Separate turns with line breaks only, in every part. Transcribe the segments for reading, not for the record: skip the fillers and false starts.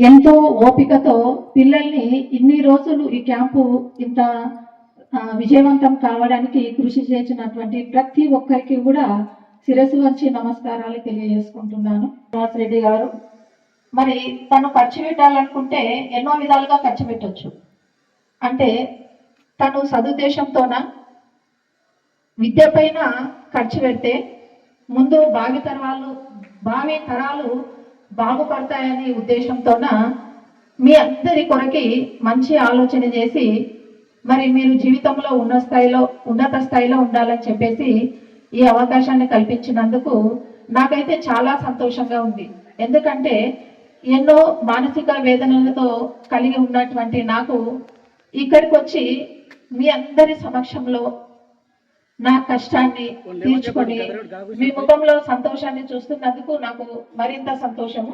ఎంతో ఓపికతో పిల్లల్ని ఇన్ని రోజులు ఈ క్యాంపు ఇంత విజయవంతం కావడానికి కృషి చేసినటువంటి ప్రతి ఒక్కరికి కూడా శిరస్సు వంచి నమస్కారాలు తెలియజేసుకుంటున్నాను. శ్రీనివాస్ రెడ్డి గారు మరి తను ఖర్చు పెట్టాలనుకుంటే ఎన్నో విధాలుగా ఖర్చు పెట్టచ్చు. అంటే తను సదుద్దేశంతోన విద్య పైన ఖర్చు పెడితే ముందు భావి తరాలు బాగుపడతాయనే ఉద్దేశంతోన మీ అందరి కొరకి మంచి ఆలోచన చేసి మరి మీరు జీవితంలో ఉన్నత స్థాయిలో ఉండాలని చెప్పేసి ఈ అవకాశాన్ని కల్పించినందుకు నాకైతే చాలా సంతోషంగా ఉంది. ఎందుకంటే ఎన్నో మానసిక వేదనలతో కలిగి ఉన్నటువంటి నాకు ఇక్కడికి వచ్చి మీ అందరి సమక్షంలో నా కష్టాన్ని తీర్చుకొని మీ ముఖంలో సంతోషాన్ని చూస్తున్నందుకు నాకు మరింత సంతోషము.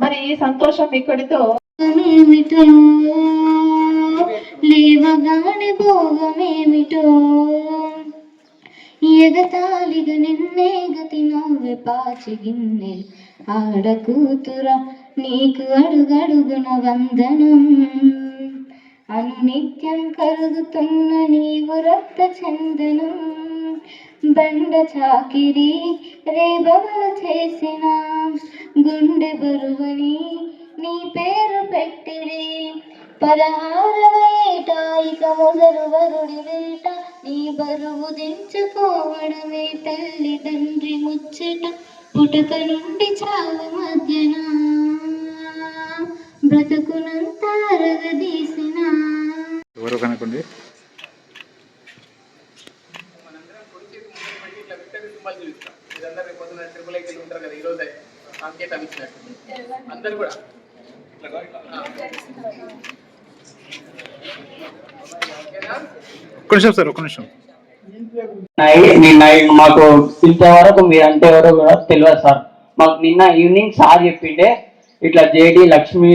మరి ఈ సంతోషం ఇక్కడితో
లేవగానే భోగమేమిటో ఎగతాళిగా నిన్నే గతి నవ్వె పాచి గిన్నె ఆడకూతురా నీకు అడుగడుగున వందనం అనునిత్యం కరుగుతున్న నీవు రక్త చందనం బండ చాకిరి రేబవలు చేసిన గుండె బరువని నీ పేరు పెట్టిరి 16వ ఏట ఇక మొదలు వరుడి వేట నీ బరువు దించుకోవడమే తల్లిదండ్రి ముచ్చట పుటక నుండి చావు మధ్యన బ్రతుకునంత అరగదీసిన
ఎవరు కనుకోండి
అందరు కూడా
ఒక నిమిషం
నిన్న మాకు ఇంతవరకు మీరు అంటే ఎవరో కూడా తెలియదు సార్. మాకు నిన్న ఈవినింగ్ సార్ చెప్పిండే ఇట్లా జేడి లక్ష్మీ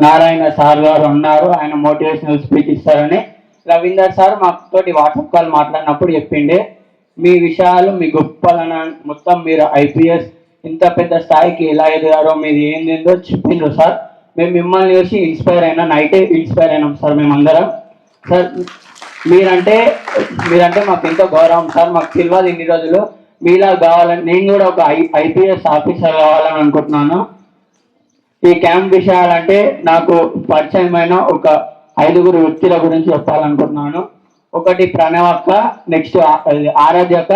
నారాయణ సార్ గారు ఉన్నారు, ఆయన మోటివేషనల్ స్పీచ్ ఇస్తారని. రవీందర్ సార్ మాతోటి వాట్సాప్ కాల్ మాట్లాడినప్పుడు చెప్పిండే మీ విషయాలు, మీ గొప్పలను మొత్తం మీరు ఐపీఎస్ ఇంత పెద్ద స్థాయికి ఎలా ఎదిగారో మీది ఏందేందో చెప్పిండ్రు సార్. మేము మిమ్మల్ని చూసి ఇన్స్పైర్ అయినా, నైటే ఇన్స్పైర్ అయినాం సార్ మేమందరం. సార్ మీరంటే మాకు ఎంతో గౌరవం సార్. మాకు తెలియదు ఇన్ని రోజులు మీలా కావాలని. నేను కూడా ఒక ఐపీఎస్ ఆఫీసర్ కావాలని అనుకుంటున్నాను. ఈ క్యాంప్ విషయాలంటే నాకు పరిచయమైన ఒక 5 వ్యక్తుల గురించి చెప్పాలనుకుంటున్నాను. ఒకటి ప్రణవక్క, నెక్స్ట్ ఆరాధ్యక్క,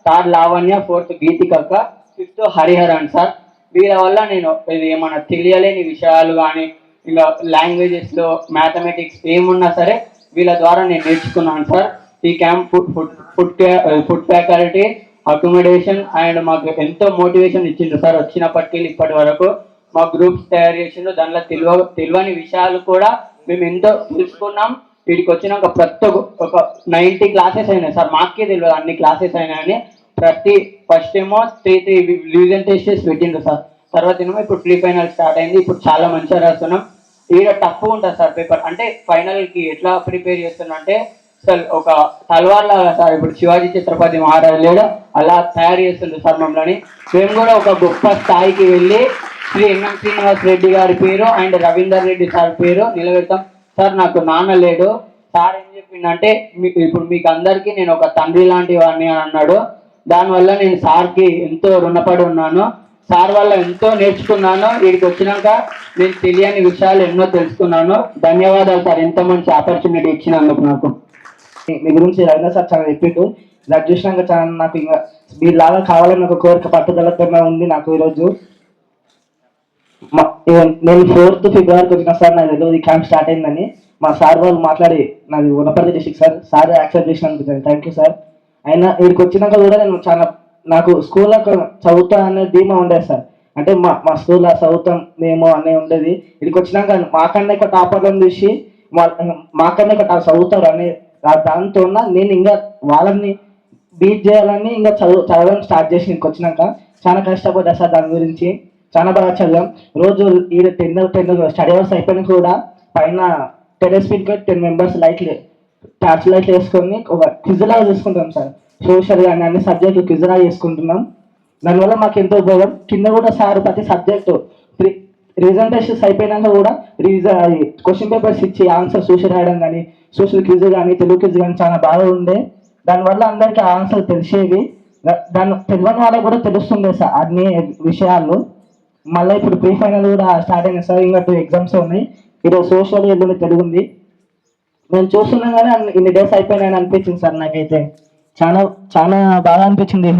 3rd లావణ్య, 4th గీతికక్క, 5th హరిహరన్ సార్. వీళ్ళ వల్ల నేను ఇది ఏమన్నా తెలియలేని విషయాలు కానీ ఇంకా లాంగ్వేజెస్లో మ్యాథమెటిక్స్ ఏమున్నా సరే వీళ్ళ ద్వారా నేను నేర్చుకున్నాను సార్. ఈ camp food faculty, accommodation and మాకు ఎంతో మోటివేషన్ ఇచ్చిండ్రు సార్. వచ్చినప్పటికీ ఇప్పటి వరకు మా గ్రూప్స్ తయారు చేసిండ్రు. దాంట్లో తెలియని విషయాలు కూడా మేము ఎంతో తెలుసుకున్నాం. వీటికి వచ్చినాక ప్రతి ఒక 90 క్లాసెస్ అయినాయి సార్. మాకే తెలియదు అన్ని క్లాసెస్ అయినాయని. ఫస్ట్ ఏమో 3 రివిజన్ టెస్టెస్ పెట్టిండ్రు సార్. తర్వాత ఏమో ఇప్పుడు ప్రీ-ఫైనల్ స్టార్ట్ అయింది. ఇప్పుడు చాలా మంచిగా రాస్తున్నాం. ఈడ టఫ్ ఉంటుంది సార్ పేపర్. అంటే ఫైనల్కి ఎట్లా ప్రిపేర్ చేస్తున్నా అంటే సార్ ఒక తల్వార్ లాగా సార్. ఇప్పుడు శివాజీ ఛత్రపతి మహారాజు లేడు అలా తయారు చేస్తుండ్రు సార్ మమ్మల్ని. మేము కూడా ఒక గొప్ప స్థాయికి వెళ్ళి శ్రీ ఎన్ఎం శ్రీనివాస్ రెడ్డి గారి పేరు అండ్ రవీందర్ రెడ్డి సార్ పేరు నిలబెడతాం సార్. నాకు నాన్న లేడు. సార్ ఏం చెప్పిందంటే ఇప్పుడు మీకు అందరికీ నేను ఒక తండ్రి లాంటి వాడిని అని అన్నాడు. దానివల్ల నేను సార్కి ఎంతో రుణపడి ఉన్నాను. సార్ వల్ల ఎంతో నేర్చుకున్నాను. వీడికి వచ్చినాక నేను తెలియని విషయాలు ఎన్నో తెలుసుకున్నాను. ధన్యవాదాలు సార్, ఎంతో మంచి ఆపర్చునిటీ ఇచ్చినందుకు. నాకు
మీ గురించి రవీంద్ర సార్ చాలా చెప్పిండు. ఇలా చూసినాక చాలా నాకు ఇంకా మీలాగా కావాలని ఒక కోరిక పట్టుదలతో ఉంది నాకు. ఈరోజు నేను 4th ఫిబ్రవరికి వచ్చిన సార్. నాకు తెలియదు ఈ క్యాంప్ స్టార్ట్ అయిందని. మా సార్ వాళ్ళు మాట్లాడి నాది వనపర్తి డిస్ట్రిక్ట్ సార్ యాక్సెప్ట్ చేసినందుకు థ్యాంక్ యూ సార్. అయినా వీడికి వచ్చినాక కూడా నేను చాలా నాకు స్కూల్లో చదువుతా అనే ధీమా ఉండేది సార్. అంటే మా స్కూల్లో చదువుతాం మేము అనే ఉండేది. వీడికి వచ్చినాక మాకన్నా ఎక్కువ టాపర్లను చూసి మాకన్నా ఎక్కువ చదువుతారు అనే దాంతో నేను ఇంకా వాళ్ళని బీట్ చేయాలని ఇంకా చదవడం స్టార్ట్ చేసి ఇంటికి వచ్చినాక చాలా కష్టపడ్డా సార్. దాని గురించి చాలా బాగా చదివాం. రోజు ఈ 10 స్టడీ అవర్స్ అయిపోయినా కూడా పైన టెరెస్ మీద 10 మెంబర్స్ టార్చ్ లైట్లు వేసుకొని ఒక క్విజ్ లాగా చేసుకుంటాం సార్. సోషల్ కానీ అన్ని సబ్జెక్టులు క్విజ్ లాగా చేసుకుంటున్నాం. దానివల్ల మాకు ఎంతో ఉపయోగం. కింద కూడా సార్ ప్రతి సబ్జెక్టు రీజన్ టెస్ట్స్ అయిపోయినాక కూడా క్వశ్చన్ పేపర్స్ ఇచ్చి ఆన్సర్ చూసి రాయడం కానీ సోషల్ క్విజ్ కానీ తెలుగు క్విజ్ కానీ చాలా బాగా ఉండే. దానివల్ల అందరికీ ఆన్సర్ తెలిసేవి. దాన్ని తెలియని వాళ్ళకి కూడా తెలుస్తుండే సార్ అన్ని విషయాలు. మళ్ళీ ఇప్పుడు ప్రీ ఫైనల్ కూడా స్టార్ట్ అయింది సార్. ఇంకా 2 ఎగ్జామ్స్ ఉన్నాయి. ఈరోజు సోషల్, ఎల్లుండి తెలుగు ఉంది. నేను చూస్తున్నాం కానీ ఇన్ని డేస్ అయిపోయినాయని అనిపించింది సార్. నాకైతే చాలా చాలా బాగా అనిపించింది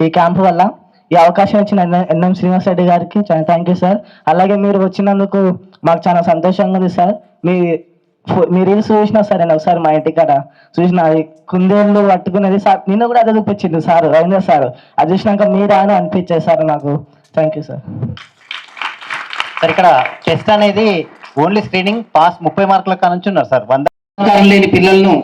ఈ క్యాంప్ వల్ల. ఈ అవకాశం ఇచ్చిన ఎన్ఎం శ్రీనివాస్ రెడ్డి గారికి చాలా థ్యాంక్ యూ సార్. అలాగే మీరు వచ్చినందుకు మాకు చాలా సంతోషంగా ఉంది సార్. మీ రీల్స్ చూసినా సార్, నేను ఒకసారి మా ఇంటికాడ చూసిన కుందేళ్ళు పట్టుకునేది సార్. నిన్న కూడా అదే చూపించింది సార్, రవీంద్ర సార్. అది చూసినాక మీరా అని అనిపించేది సార్ నాకు. Thank you sir.
సార్ ఇక్కడ టెస్ట్ అనేది ఓన్లీ స్క్రీనింగ్ పాస్ 30 మార్కుల కానుంచి ఉన్నారు సార్. 100 లేని పిల్లలను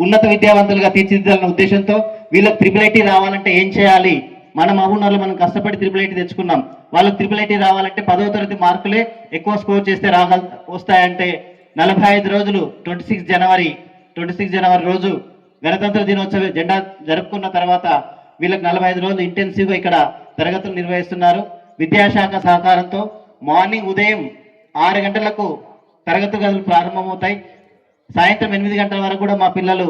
ఉన్నత విద్యావంతులుగా తీర్చిదిద్దాలన్న ఉద్దేశంతో వీళ్ళకి ట్రిపుల్ రావాలంటే ఏం చేయాలి, మన మహబూబ్నగర్లో మనం కష్టపడి ట్రిపుల్ తెచ్చుకున్నాం. వాళ్ళకి ట్రిపుల్ రావాలంటే 10వ తరగతి మార్కులే ఎక్కువ స్కోర్ చేస్తే వస్తాయంటే 45 రోజులు 26 జనవరి రోజు గణతంత్ర దినోత్సవ జెండా జరుపుకున్న తర్వాత వీళ్ళకి 45 రోజులు ఇంటెన్సివ్గా ఇక్కడ తరగతులు నిర్వహిస్తున్నారు. విద్యాశాఖ సహకారంతో మార్నింగ్ ఉదయం 6 గంటలకు తరగతి గదులు ప్రారంభమవుతాయి. సాయంత్రం 8 గంటల వరకు కూడా మా పిల్లలు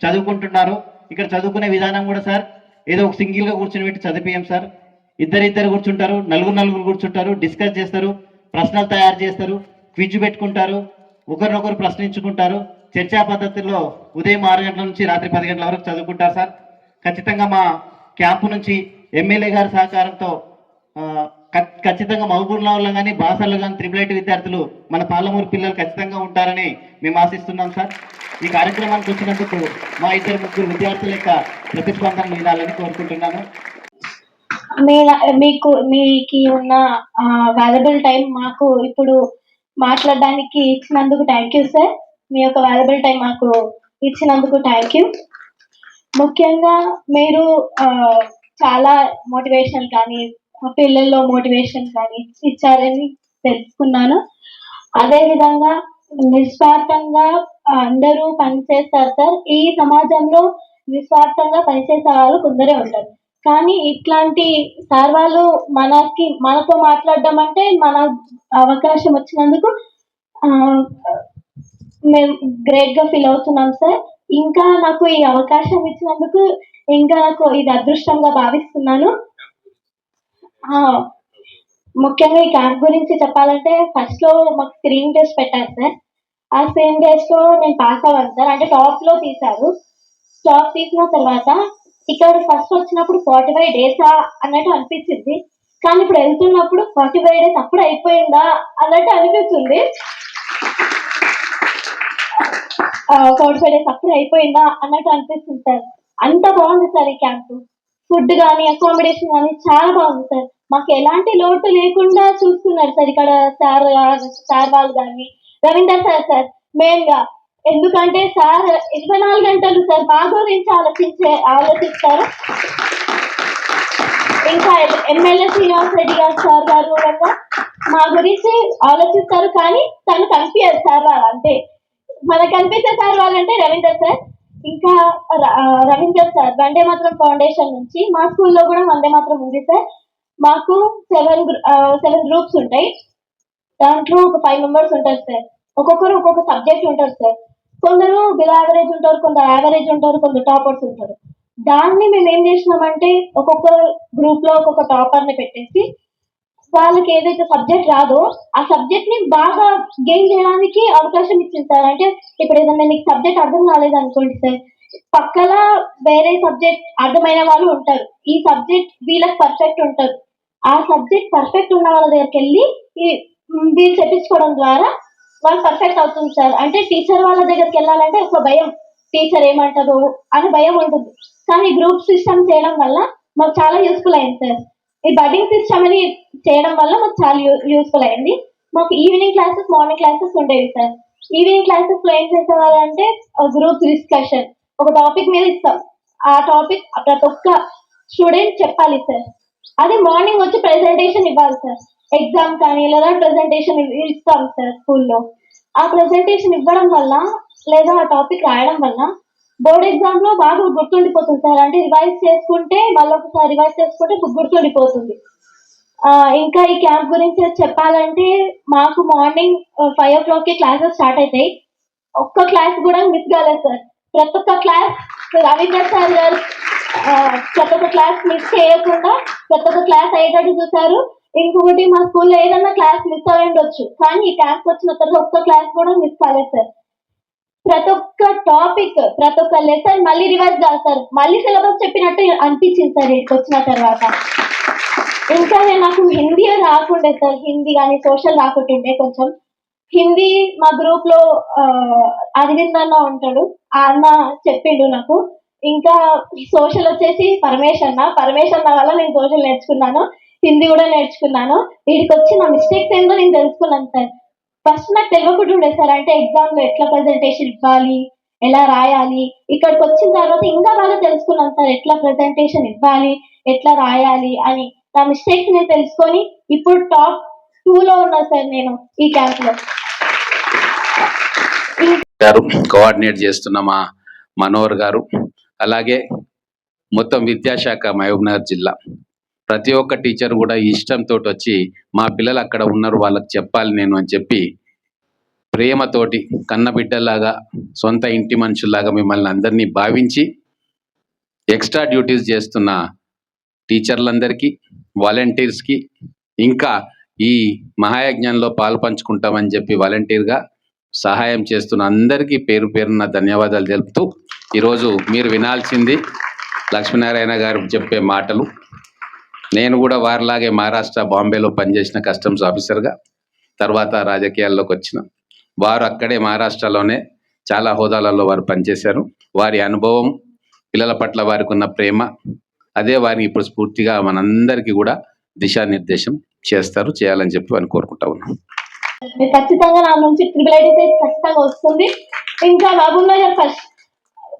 చదువుకుంటున్నారు. ఇక్కడ చదువుకునే విధానం కూడా సార్ ఏదో ఒక సింగిల్గా కూర్చొని పెట్టి చదివియం సార్. ఇద్దరు కూర్చుంటారు, నలుగురు కూర్చుంటారు, డిస్కస్ చేస్తారు, ప్రశ్నలు తయారు చేస్తారు, క్విజ్ పెట్టుకుంటారు, ఒకరినొకరు ప్రశ్నించుకుంటారు. చర్చా పద్ధతిలో ఉదయం 6 గంటల నుంచి రాత్రి 10 గంటల వరకు చదువుకుంటారు సార్. ఖచ్చితంగా మా క్యాంపు నుంచి ఎమ్మెల్యే గారి సహకారంతో ఖచ్చితంగా మహబూబ్నగర్లో కానీ బాసర్లో కానీ ట్రిపుల్ విద్యార్థులు మన పాలమూరు పిల్లలు ఖచ్చితంగా ఉంటారని మేము ఆశిస్తున్నాం సార్. ఈ కార్యక్రమానికి వచ్చినందుకు మా 2-3 విద్యార్థుల యొక్క ప్రతిస్పందన వినాలని కోరుకుంటున్నాను.
మీకు ఉన్న వాల్యుబుల్ టైం మాకు ఇప్పుడు మాట్లాడడానికి ఇచ్చినందుకు థ్యాంక్ యూ సార్. మీ యొక్క వాల్యుబుల్ టైం మాకు ఇచ్చినందుకు థ్యాంక్ యూ. ముఖ్యంగా మీరు చాలా మోటివేషన్ కానీ పిల్లల్లో మోటివేషన్ కానీ ఇచ్చారని తెలుసుకున్నాను. అదేవిధంగా నిస్వార్థంగా అందరూ పనిచేస్తారు సార్. ఈ సమాజంలో నిస్వార్థంగా పనిచేసే వాళ్ళు కొందరే ఉంటారు. కానీ ఇట్లాంటి సార్ వాళ్ళు మనతో మాట్లాడడం అంటే మన అవకాశం వచ్చినందుకు మేము గ్రేట్గా ఫీల్ అవుతున్నాం సార్. ఇంకా నాకు ఈ అవకాశం ఇచ్చినందుకు ఇంకా నాకు ఇది అదృష్టంగా భావిస్తున్నాను. ముఖ్యంగా ఈ క్యాంప్ గురించి చెప్పాలంటే ఫస్ట్లో మాకు స్క్రీన్ టెస్ట్ పెట్టారు సార్. ఆ స్క్రీన్ టెస్ట్లో నేను పాస్ అవ్వను సార్. అంటే టాప్లో తీశారు. టాప్ తీసిన తర్వాత ఇక్కడ ఫస్ట్ వచ్చినప్పుడు 45 డేసా అన్నట్టు అనిపించింది. కానీ ఇప్పుడు వెళ్తున్నప్పుడు 45 డేస్ అప్పుడు అయిపోయిందా అన్నట్టు అనిపిస్తుంది. 45 డేస్ అప్పుడు అయిపోయిందా అన్నట్టు అనిపిస్తుంది సార్. అంత బాగుంది సార్ ఈ క్యాంపు. ఫుడ్ కానీ అకామిడేషన్ కానీ చాలా బాగుంది సార్. మాకు ఎలాంటి లోటు లేకుండా చూస్తున్నారు సార్ ఇక్కడ సార్ వాళ్ళు కానీ రవీందర్ సార్ మెయిన్గా. ఎందుకంటే సార్ 24 గంటలు సార్ మా గురించి ఆలోచిస్తారు. ఇంకా ఎమ్మెల్యే శ్రీనివాస్ రెడ్డి గారు సార్ గారు కూడా మా గురించి ఆలోచిస్తారు. కానీ తను కనిపించారు సార్ వాళ్ళు. అంటే మనకు కనిపించే సార్ వాళ్ళంటే రవీందర్ సార్. ఇంకా రవీందర్ సార్ వందే మాత్రం ఫౌండేషన్ నుంచి మా స్కూల్లో కూడా వందే మాత్రం ఉంది సార్. మాకు 7 గ్రూప్స్ ఉంటాయి. దాంట్లో ఒక 5 మెంబర్స్ ఉంటారు సార్. ఒక్కొక్కరు ఒక్కొక్క సబ్జెక్ట్ ఉంటారు సార్. కొందరు బిలో యావరేజ్ ఉంటారు, కొందరు యావరేజ్ ఉంటారు, కొందరు టాపర్స్ ఉంటారు. దాన్ని మేము ఏం చేసినామంటే ఒక్కొక్క గ్రూప్ లో ఒక్కొక్క టాపర్ ని పెట్టేసి వాళ్ళకి ఏదైతే సబ్జెక్ట్ రాదో ఆ సబ్జెక్ట్ ని బాగా గెయిన్ చేయడానికి అవకాశం ఇచ్చింది సార్. అంటే ఇప్పుడు ఏదైనా మీకు సబ్జెక్ట్ అర్థం కాలేదు అనుకోండి సార్, పక్కన వేరే సబ్జెక్ట్ అర్థమైన వాళ్ళు ఉంటారు. ఈ సబ్జెక్ట్ వీళ్ళకి పర్ఫెక్ట్ ఉంటారు. ఆ సబ్జెక్ట్ పర్ఫెక్ట్ ఉన్న వాళ్ళ దగ్గరికి వెళ్ళి వీళ్ళు చెప్పించుకోవడం ద్వారా వాళ్ళు పర్ఫెక్ట్ అవుతుంది సార్. అంటే టీచర్ వాళ్ళ దగ్గరికి వెళ్ళాలంటే ఒక భయం, టీచర్ ఏమంటారు అని భయం ఉంటుంది. కానీ గ్రూప్ సిస్టమ్ చేయడం వల్ల మాకు చాలా యూస్ఫుల్ అయింది సార్. ఈ బడ్డింగ్ సిస్టమ్ అని చేయడం వల్ల మాకు చాలా యూస్ఫుల్ అయింది. మాకు ఈవినింగ్ క్లాసెస్, మార్నింగ్ క్లాసెస్ ఉండేవి సార్. ఈవినింగ్ క్లాసెస్ లో ఏం చేసేవాళ్ళంటే గ్రూప్ డిస్కషన్, ఒక టాపిక్ మీద ఇస్తాం. ఆ టాపిక్ ప్రతి ఒక్క స్టూడెంట్ చెప్పాలి సార్. అది మార్నింగ్ వచ్చి ప్రెజెంటేషన్ ఇవ్వాలి సార్. ఎగ్జామ్ కానీ లేదా ప్రెజెంటేషన్ ఇస్తాం సార్ స్కూల్లో. ఆ ప్రెజెంటేషన్ ఇవ్వడం వల్ల లేదా ఆ టాపిక్ రాయడం వల్ల బోర్డ్ ఎగ్జామ్ లో బాగా గుర్తుండిపోతుంది సార్. అంటే రివైజ్ చేసుకుంటే మళ్ళీ ఒకసారి రివైజ్ చేసుకుంటే గుర్తుండిపోతుంది. ఇంకా ఈ క్యాంప్ గురించి చెప్పాలంటే మాకు మార్నింగ్ 5 o'clock క్లాసెస్ స్టార్ట్ అవుతాయి. ఒక్క క్లాస్ కూడా మిస్ కాలేదు సార్. ప్రతి ఒక్క క్లాస్ రవీందర్ సార్ గారు ప్రతి ఒక్క క్లాస్ మిస్ చేయకుండా ప్రతి ఒక్క క్లాస్ అయ్యేటట్టు చూసారు. ఇంకొకటి మా స్కూల్లో ఏదన్నా క్లాస్ మిస్ అయి ఉండొచ్చు, కానీ ఈ క్యాంప్ వచ్చిన తర్వాత ఒక్క క్లాస్ కూడా మిస్ కాలేదు సార్. ప్రతి ఒక్క టాపిక్ ప్రతి ఒక్క లెసన్ మళ్ళీ రివైజ్ చేస్తారు, మళ్ళీ సిలబస్ చెప్పినట్టు అనిపించింది సార్ ఇక్కడికి వచ్చిన తర్వాత. ఇంకా నాకు హిందీ రాకుండే సార్, హిందీ కానీ సోషల్ రాకుంటుండే. కొంచెం హిందీ మా గ్రూప్ లో అరవింద్ అన్న ఉంటాడు, ఆ అన్న చెప్పిండు నాకు. ఇంకా సోషల్ వచ్చేసి పరమేశ్ అన్న వల్ల నేను సోషల్ నేర్చుకున్నాను, హిందీ కూడా నేర్చుకున్నాను. వీడికి వచ్చి నా మిస్టేక్స్ ఏందో నేను తెలుసుకున్నాను సార్. ఫస్ట్ నాకు తెలియకుండా ఉండే సార్, అంటే ఎగ్జామ్ లో ఎట్లా ప్రెజెంటేషన్ ఇవ్వాలి, ఎలా రాయాలి. ఇక్కడికి వచ్చిన తర్వాత ఇంకా బాగా తెలుసుకున్నాను సార్, ఎట్లా ప్రెజెంటేషన్ ఇవ్వాలి, ఎట్లా రాయాలి అని. నా మిస్టేక్స్ నేను తెలుసుకొని ఇప్పుడు టాప్ 2లో ఉన్నా సార్ నేను ఈ క్యాంప్ లో.
కోఆర్డినేట్ చేస్తున్న మా మనోహర్ గారు, అలాగే మొత్తం విద్యాశాఖ మహబూబ్నగర్ జిల్లా ప్రతి ఒక్క టీచర్ కూడా ఇష్టంతో వచ్చి మా పిల్లలు అక్కడ ఉన్నారు వాళ్ళకి చెప్పాలి నేను అని చెప్పి ప్రేమతోటి కన్నబిడ్డలాగా సొంత ఇంటి మనుషుల్లాగా మిమ్మల్ని అందరినీ భావించి ఎక్స్ట్రా డ్యూటీస్ చేస్తున్న టీచర్లందరికీ, వాలంటీర్స్కి, ఇంకా ఈ మహాయజ్ఞంలో పాల్పంచుకుంటామని చెప్పి వాలంటీర్గా సహాయం చేస్తున్న అందరికీ పేరు పేరున ధన్యవాదాలు తెలుపుతూ, ఈరోజు మీరు వినాల్సింది లక్ష్మీనారాయణ గారు చెప్పే మాటలు. నేను కూడా వారిలాగే మహారాష్ట్ర బాంబేలో పనిచేసిన కస్టమ్స్ ఆఫీసర్గా, తర్వాత రాజకీయాల్లోకి వచ్చిన వారు అక్కడే మహారాష్ట్రలోనే చాలా హోదాలలో వారు పనిచేశారు. వారి అనుభవం, పిల్లల పట్ల వారికి ఉన్న ప్రేమ, అదే వారిని ఇప్పుడు స్ఫూర్తిగా మనందరికీ కూడా దిశానిర్దేశం చేయాలని చెప్పి వారిని కోరుకుంటా ఉన్నాం.
ఖచ్చితంగా నా నుంచి ట్రిపుల్ ఖచ్చితంగా వస్తుంది. ఇంకా మహబూబ్నగర్ ఫస్ట్,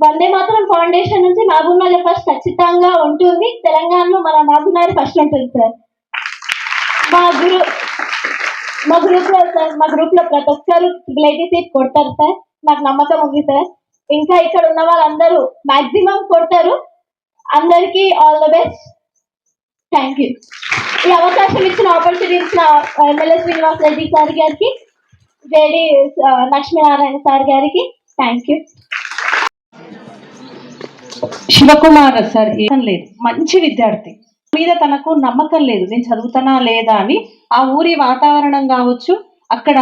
వందే మాత్రం ఫౌండేషన్ నుంచి మహబూబ్నగర్ ఫస్ట్ ఖచ్చితంగా ఉంటుంది. తెలంగాణలో మన మహబూబ్నగర్ ఫస్ట్ ఉంటుంది సార్. మా గ్రూప్ లో ప్రతి ఒక్కరు ట్రిపుల్ కొడతారు సార్, నాకు నమ్మకం ఉంది సార్. ఇంకా ఇక్కడ ఉన్న వాళ్ళందరూ మాక్సిమం కొడతారు. అందరికీ all the best. Thank you. ఈ అవకాశం ఇచ్చిన ఆపర్చునిటీ ఇచ్చిన ఎమ్మెల్యే శ్రీనివాస్ రెడ్డి సార్ గారికి, జేడి లక్ష్మీనారాయణ సార్ గారికి థ్యాంక్ యూ.
శివకుమార్ సార్ ఏం లేదు, మంచి విద్యార్థి మీద తనకు నమ్మకం లేదు, నేను చదువుతానా లేదా అని. ఆ ఊరి వాతావరణం కావచ్చు, అక్కడ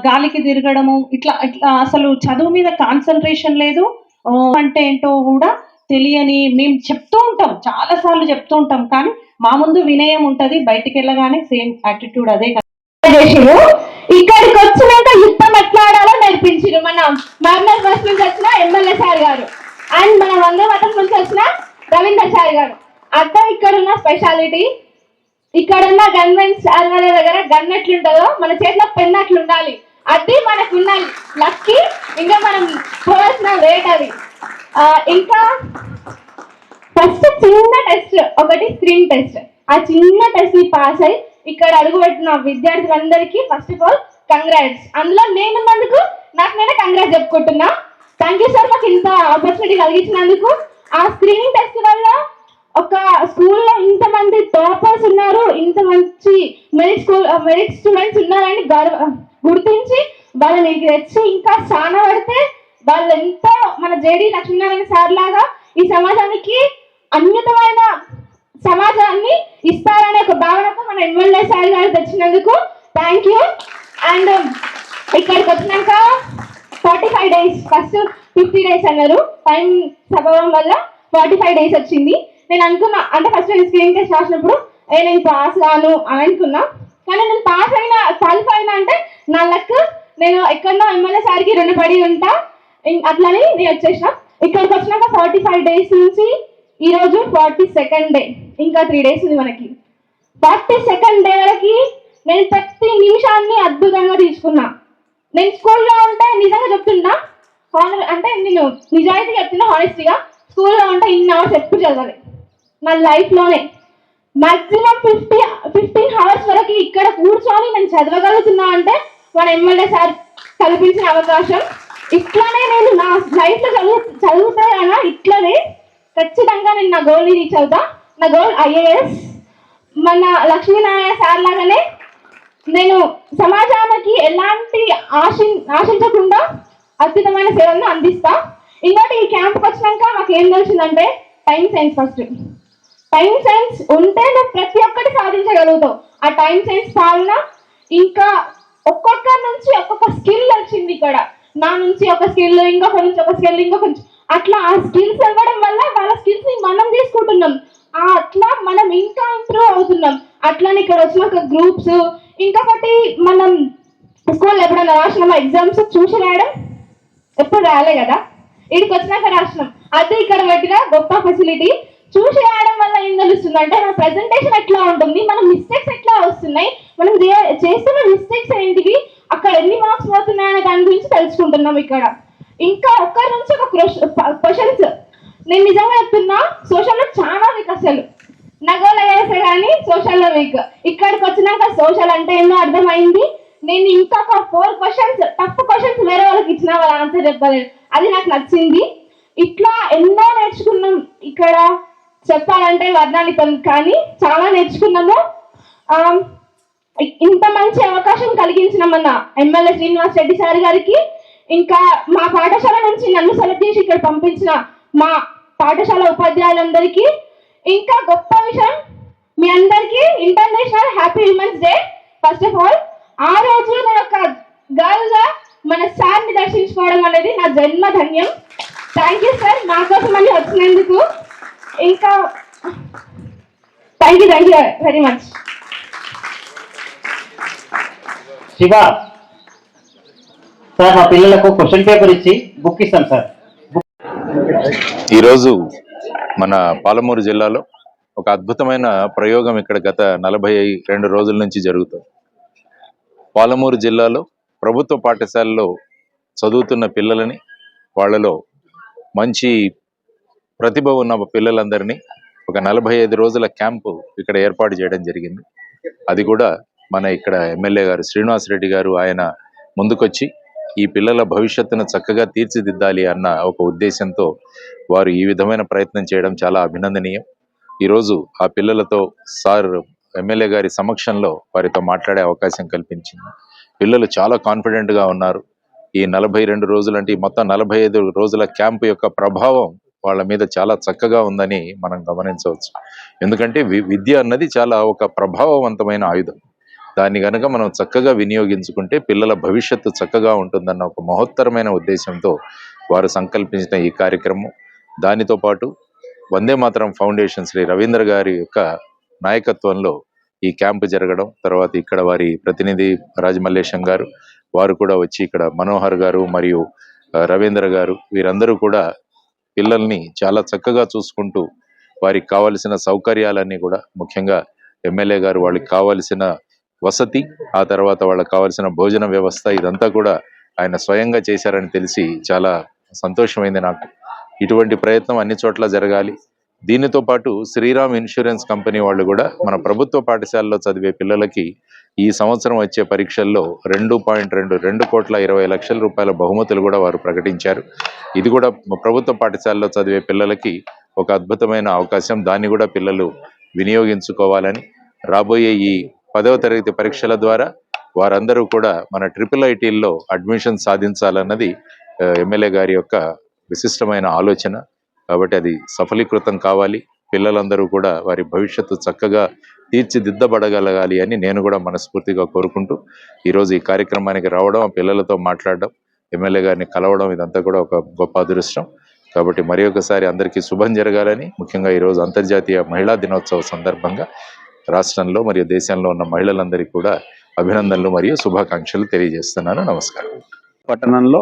గాలికి తిరగడము, ఇట్లా ఇట్లా అసలు చదువు మీద కాన్సన్ట్రేషన్ లేదు. అంటే ఏంటో కూడా తెలియని మేము చెప్తూ ఉంటాం, చాలా సార్లు చెప్తూ ఉంటాం, కానీ మా ముందు వినయం ఉంటది, బయటికి వెళ్ళగానే సేమ్ యాటిట్యూడ్ అదే.
ఇక్కడికి వచ్చినాక యుద్ధం ఎట్లా ఆడాలో నేర్పించారు మన మహబూబ్నగర్ ఫస్ట్ నుంచి వచ్చిన ఎమ్మెల్యే సార్ గారు అండ్ మన వందే మాతరం నుంచి వచ్చిన రవీందర్ సార్ గారు. అర్థం ఇక్కడ ఉన్న స్పెషాలిటీ, ఇక్కడున్న గన్మెన్ సార్ వాళ్ళ దగ్గర గన్ ఎట్లుంటుందో మన చేతిలో పెన్ అట్లు ఉండాలి. అది మనకున్న లక్కీ, ఇంకా మనం పోవాల్సిన రేట్ అది. ఇంకా ఫస్ట్ చిన్న టెస్ట్ ఒకటి, స్క్రీన్ టెస్ట్. ఆ చిన్న టెస్ట్ ని పాస్ అయ్యి ఇక్కడ అడుగుపెట్టిన విద్యార్థులందరికీ ఫస్ట్ ఆఫ్ ఆల్ కంగ్రాట్స్. అందులో నేనున్నందుకు నాకు నేనే కంగ్రాట్స్ చెప్పుకుంటున్నా. థ్యాంక్ యూ సార్, నాకు ఇంత ఆపర్చునిటీ కలిగించినందుకు. ఆ స్క్రీనింగ్ టెస్ట్ వల్ల ఒక స్కూల్లో ఇంతమంది టాపర్స్ ఉన్నారు, ఇంత మంచి మెరిట్ స్టూడెంట్స్ ఉన్నారని గుర్తించి వాళ్ళని తెచ్చి ఇంకా చాలా పడితే వాళ్ళు ఎంతో మన జేడి లక్ష్మీనారాయణ సార్ లాగా ఈ సమాజానికి అన్యతమైన సమాజాన్ని ఇస్తారనే ఒక భావనతో మన ఎమ్మెల్యే సార్ గారు తెచ్చినందుకు థ్యాంక్ యూ. అండ్ ఇక్కడికి వచ్చినాక 45 days, ఫస్ట్ 50 days అన్నారు, టైం ప్రభావం వల్ల 45 days వచ్చింది. నేను అనుకున్నా, అంటే ఫస్ట్ నేను స్క్రీన్ టెస్ట్ రాసినప్పుడు నేను పాస్ కాను అని అనుకున్నా, కానీ నేను పాస్ అయినా క్వాలిఫై అయినా అంటే నా లక్, నేను ఎక్కడో ఎమ్మెల్యే సార్కి రుణపడి ఉంటా, అట్లని నేను వచ్చేసిన. ఇక్కడికి వచ్చినాక 45 days నుంచి ఈరోజు 42nd day, ఇంకా 3 days ఉంది మనకి. 42nd day వరకు నేను ప్రతి నిమిషాన్ని అద్భుతంగా తీసుకున్నా. నేను స్కూల్లో ఉంటే నిజంగా చెప్తున్నా, అంటే నేను నిజాయితీ చెప్తున్నా, హానెస్టీగా స్కూల్లో ఉంటే ఇన్ని అవర్స్ ఎప్పుడు చదవాలి నా లైఫ్లోనే. మాక్సిమం 15 hours వరకు ఇక్కడ కూర్చొని నేను చదవగలుగుతున్నా అంటే మన ఎమ్మెల్యే సార్ కల్పించిన అవకాశం. ఇట్లానే నేను నా లైఫ్లో చదువుతానా, ఇట్లనే ఖచ్చితంగా నేను నా గోల్ని రీచ్ అవుతా. నా గోల్ IAS, మన లక్ష్మీనారాయణ సార్ లాగానే నేను సమాజానికి ఎలాంటి ఆశించకుండా అద్భుతమైన సేవలను అందిస్తా. ఇంకోటి ఈ క్యాంప్కి వచ్చినాక నాకు ఏం తెలిసిందంటే time science. First time science ఉంటే నువ్వు ప్రతి ఒక్కటి సాధించగలుగుతావు. ఆ టైం సైన్స్ పాలన ఇంకా ఒక్కొక్కరి నుంచి ఒక్కొక్క స్కిల్ వచ్చింది ఇక్కడ. నా నుంచి ఒక స్కిల్, ఇంకొక నుంచి ఒక స్కిల్, ఇంకొక నుంచి అట్లా ఆ స్కిల్స్ ఇవ్వడం వల్ల వాళ్ళ స్కిల్స్ ని మనం తీసుకుంటున్నాం. అట్లా మనం ఇంకా ఇంప్రూవ్ అవుతున్నాం. అట్లానే ఇక్కడ వచ్చినాక గ్రూప్స్, ఇంకొకటి మనం స్కూల్లో ఎప్పుడైనా రాసినామా ఎగ్జామ్స్ చూసి రాయడం ఎప్పుడు రాలే కదా, ఇక్కడికి వచ్చినాక రాసినాం. అది ఇక్కడ పెట్టిన గొప్ప ఫెసిలిటీ. చూసి రాయడం వల్ల ఏం తెలుస్తుంది అంటే మన ప్రెజెంటేషన్ ఎట్లా ఉంటుంది, మన మిస్టేక్స్ ఎట్లా వస్తున్నాయి, మనం చేస్తున్న మిస్టేక్స్ ఏంటివి, అక్కడ ఎన్ని మార్క్స్ పోతున్నాయనే దాని గురించి తెలుసుకుంటున్నాం ఇక్కడ. ఇంకా ఒక్కరి నుంచి ఒక క్వశ్చన్స్. నేను నిజంగా చెప్తున్నా, సోషల్లో చాలా వీక్, అసలు నగోలో వేసే కానీ సోషల్లో వీక్. ఇక్కడికి వచ్చినాక సోషల్ అంటే ఏందో అర్థమైంది. నేను ఇంకొక 4 క్వశ్చన్స్, టఫ్ క్వశ్చన్స్ వేరే వాళ్ళకి ఇచ్చిన వాళ్ళ ఆన్సర్ చెప్పలేదు. అది నాకు నచ్చింది. ఇట్లా ఎన్నో నేర్చుకున్నాం ఇక్కడ, చెప్పాలంటే వర్ణాలితం, కానీ చాలా నేర్చుకున్నాము. ఇంత మంచి అవకాశం కలిగించిన మన ఎమ్మెల్యే శ్రీనివాస్ రెడ్డి సార్ గారికి, ఇంకా మా పాఠశాల నుంచి నన్ను సెలెక్ట్ చేసి ఇక్కడ పంపించిన మా పాఠశాల ఉపాధ్యాయులందరికీ, ఇంకా గొప్ప విషయం మీ అందరికీ international happy women's day. First of all ఆ రోజు నేను ఒక గర్ల్ గా మన సార్ ని దర్శించుకోవడం అనేది నా జన్మ ధన్యం. థ్యాంక్ యూ సార్, మా కోసం అన్ని వచ్చినందుకు. ఇంకా thank you very much.
Shiva sir, మా పిల్లలకు క్వశ్చన్ పేపర్ ఇచ్చి బుక్ ఇస్తాం సార్.
ఈరోజు మన పాలమూరు జిల్లాలో ఒక అద్భుతమైన ప్రయోగం ఇక్కడ గత 42 రోజుల నుంచి జరుగుతుంది. పాలమూరు జిల్లాలో ప్రభుత్వ పాఠశాలలో చదువుతున్న పిల్లలని, వాళ్ళలో మంచి ప్రతిభ ఉన్న పిల్లలందరినీ ఒక 45 రోజుల క్యాంపు ఇక్కడ ఏర్పాటు చేయడం జరిగింది. అది కూడా మన ఇక్కడ ఎమ్మెల్యే గారు శ్రీనివాస్ రెడ్డి గారు ఆయన ముందుకొచ్చి ఈ పిల్లల భవిష్యత్తును చక్కగా తీర్చిదిద్దాలి అన్న ఒక ఉద్దేశంతో వారు ఈ విధమైన ప్రయత్నం చేయడం చాలా అభినందనీయం. ఈరోజు ఆ పిల్లలతో సార్ ఎమ్మెల్యే గారి సమక్షంలో వారితో మాట్లాడే అవకాశం కల్పించింది. పిల్లలు చాలా కాన్ఫిడెంట్గా ఉన్నారు. ఈ 42 రోజులు అంటే మొత్తం 45 రోజుల క్యాంపు యొక్క ప్రభావం వాళ్ళ మీద చాలా చక్కగా ఉందని మనం గమనించవచ్చు. ఎందుకంటే విద్య అన్నది చాలా ఒక ప్రభావవంతమైన ఆయుధం. దాన్ని కనుక మనం చక్కగా వినియోగించుకుంటే పిల్లల భవిష్యత్తు చక్కగా ఉంటుందన్న ఒక మహోత్తరమైన ఉద్దేశంతో వారు సంకల్పించిన ఈ కార్యక్రమం. దానితో పాటు వందే మాతరం ఫౌండేషన్ శ్రీ రవీంద్ర గారి యొక్క నాయకత్వంలో ఈ క్యాంపు జరగడం, తర్వాత ఇక్కడ వారి ప్రతినిధి రాజమల్లేశం గారు వారు కూడా వచ్చి ఇక్కడ మనోహర్ గారు మరియు రవీంద్ర గారు వీరందరూ కూడా పిల్లల్ని చాలా చక్కగా చూసుకుంటూ వారికి కావలసిన సౌకర్యాలన్నీ కూడా, ముఖ్యంగా ఎమ్మెల్యే గారు వాళ్ళకి కావలసిన వసతి, ఆ తర్వాత వాళ్ళకి కావాల్సిన భోజన వ్యవస్థ ఇదంతా కూడా ఆయన స్వయంగా చేశారని తెలిసి చాలా సంతోషమైంది నాకు. ఇటువంటి ప్రయత్నం అన్ని చోట్ల జరగాలి. దీనితో పాటు శ్రీరామ్ ఇన్సూరెన్స్ కంపెనీ వాళ్ళు కూడా మన ప్రభుత్వ పాఠశాలలో చదివే పిల్లలకి ఈ సంవత్సరం వచ్చే పరీక్షల్లో 2.2 కోట్ల 20 లక్షల రూపాయల బహుమతులు కూడా వారు ప్రకటించారు. ఇది కూడా ప్రభుత్వ పాఠశాలలో చదివే పిల్లలకి ఒక అద్భుతమైన అవకాశం. దాన్ని కూడా పిల్లలు వినియోగించుకోవాలని, రాబోయే ఈ 10వ తరగతి పరీక్షల ద్వారా వారందరూ కూడా మన IIITల్లో అడ్మిషన్ సాధించాలన్నది ఎమ్మెల్యే గారి యొక్క విశిష్టమైన ఆలోచన. కాబట్టి అది సఫలీకృతం కావాలి. పిల్లలందరూ కూడా వారి భవిష్యత్తు చక్కగా తీర్చిదిద్దబడగలగాలి అని నేను కూడా మనస్ఫూర్తిగా కోరుకుంటూ ఈరోజు ఈ కార్యక్రమానికి రావడం, ఆ పిల్లలతో మాట్లాడడం, ఎమ్మెల్యే గారిని కలవడం ఇదంతా కూడా ఒక గొప్ప అదృష్టం. కాబట్టి మరి ఒకసారి అందరికీ శుభం జరగాలని, ముఖ్యంగా ఈరోజు అంతర్జాతీయ మహిళా దినోత్సవ సందర్భంగా రాష్ట్రంలో మరియు దేశంలో ఉన్న మహిళలందరికీ కూడా అభినందనలు మరియు శుభాకాంక్షలు తెలియజేస్తున్నాను. నమస్కారం.
పట్టణంలో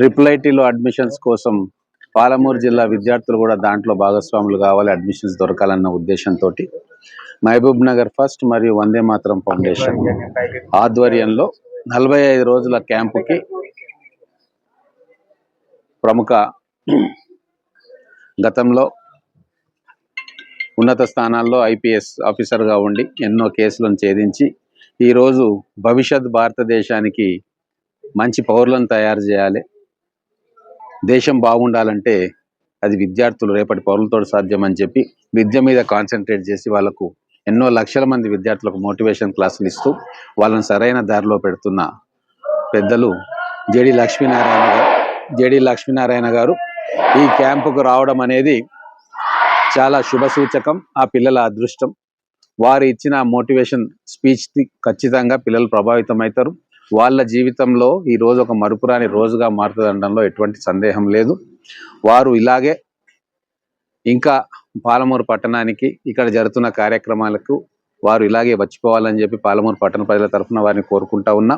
IIITలో అడ్మిషన్స్ కోసం పాలమూరు జిల్లా విద్యార్థులు కూడా దాంట్లో భాగస్వాములు కావాలి, అడ్మిషన్స్ దొరకాలన్న ఉద్దేశంతో మహబూబ్ నగర్ ఫస్ట్ మరియు వందే మాతరం ఫౌండేషన్ ఆధ్వర్యంలో 45 రోజుల క్యాంపుకి ప్రముఖ గతంలో ఉన్నత స్థానాల్లో IPS ఆఫీసర్గా ఉండి ఎన్నో కేసులను ఛేదించి ఈరోజు భవిష్యత్ భారతదేశానికి మంచి పౌరులను తయారు చేయాలి, దేశం బాగుండాలంటే అది విద్యార్థులు రేపటి పౌరులతో సాధ్యమని చెప్పి విద్య మీద కాన్సన్ట్రేట్ చేసి వాళ్ళకు ఎన్నో లక్షల మంది విద్యార్థులకు మోటివేషన్ క్లాసులు ఇస్తూ వాళ్ళని సరైన దారిలో పెడుతున్న పెద్దలు జేడి లక్ష్మీనారాయణ గారు ఈ క్యాంపుకు రావడం అనేది చాలా శుభ సూచకం. ఆ పిల్లల అదృష్టం. వారు ఇచ్చిన మోటివేషన్ స్పీచ్ ఖచ్చితంగా పిల్లలు ప్రభావితం అవుతారు. వాళ్ళ జీవితంలో ఈ రోజు ఒక మరుపురాని రోజుగా మారుతుందనడంలో ఎటువంటి సందేహం లేదు. వారు ఇలాగే ఇంకా పాలమూరు పట్టణానికి ఇక్కడ జరుగుతున్న కార్యక్రమాలకు వారు ఇలాగే వచ్చిపోవాలని చెప్పి పాలమూరు పట్టణ ప్రజల తరఫున వారిని కోరుకుంటా ఉన్నా.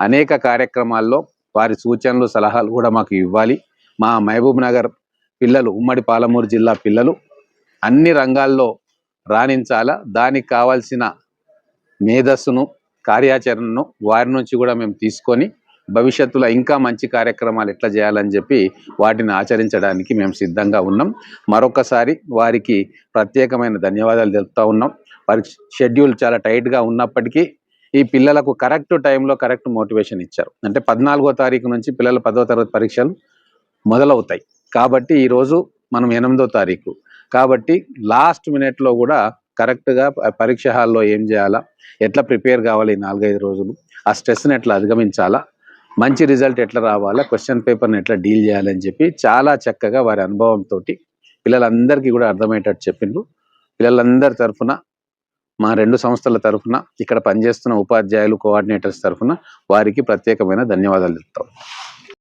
అనేక కార్యక్రమాల్లో వారి సూచనలు సలహాలు కూడా మాకు ఇవ్వాలి. మా మహబూబ్ నగర్ పిల్లలు, ఉమ్మడి పాలమూరు జిల్లా పిల్లలు అన్ని రంగాల్లో రాణించాలా, దానికి కావాల్సిన మేధస్సును, కార్యాచరణను వారి నుంచి కూడా మేము తీసుకొని భవిష్యత్తులో ఇంకా మంచి కార్యక్రమాలు ఎట్లా చేయాలని చెప్పి వాటిని ఆచరించడానికి మేము సిద్ధంగా ఉన్నాం. మరొకసారి వారికి ప్రత్యేకమైన ధన్యవాదాలు తెలుపుతా ఉన్నాం. వారికి షెడ్యూల్ చాలా టైట్గా ఉన్నప్పటికీ ఈ పిల్లలకు కరెక్ట్ టైంలో కరెక్ట్ మోటివేషన్ ఇచ్చారు. అంటే 14వ తారీఖు నుంచి పిల్లల 10వ తరగతి పరీక్షలు మొదలవుతాయి కాబట్టి ఈరోజు మనం 8వ తారీఖు కాబట్టి లాస్ట్ మినిట్లో కూడా కరెక్ట్గా పరీక్ష హాల్లో ఏం చేయాలా, ఎట్లా ప్రిపేర్ కావాలి, 4-5 రోజులు ఆ స్ట్రెస్ని ఎట్లా అధిగమించాలా, మంచి రిజల్ట్ ఎట్లా రావాలా, క్వశ్చన్ పేపర్ని ఎట్లా డీల్ చేయాలని చెప్పి చాలా చక్కగా వారి అనుభవంతో పిల్లలందరికీ కూడా అర్థమయ్యేటట్టు చెప్పిండ్రు. పిల్లలందరి తరఫున, మా 2 సంస్థల తరఫున, ఇక్కడ పనిచేస్తున్న ఉపాధ్యాయులు, కోఆర్డినేటర్స్ తరఫున వారికి ప్రత్యేకమైన ధన్యవాదాలు చెప్తాం.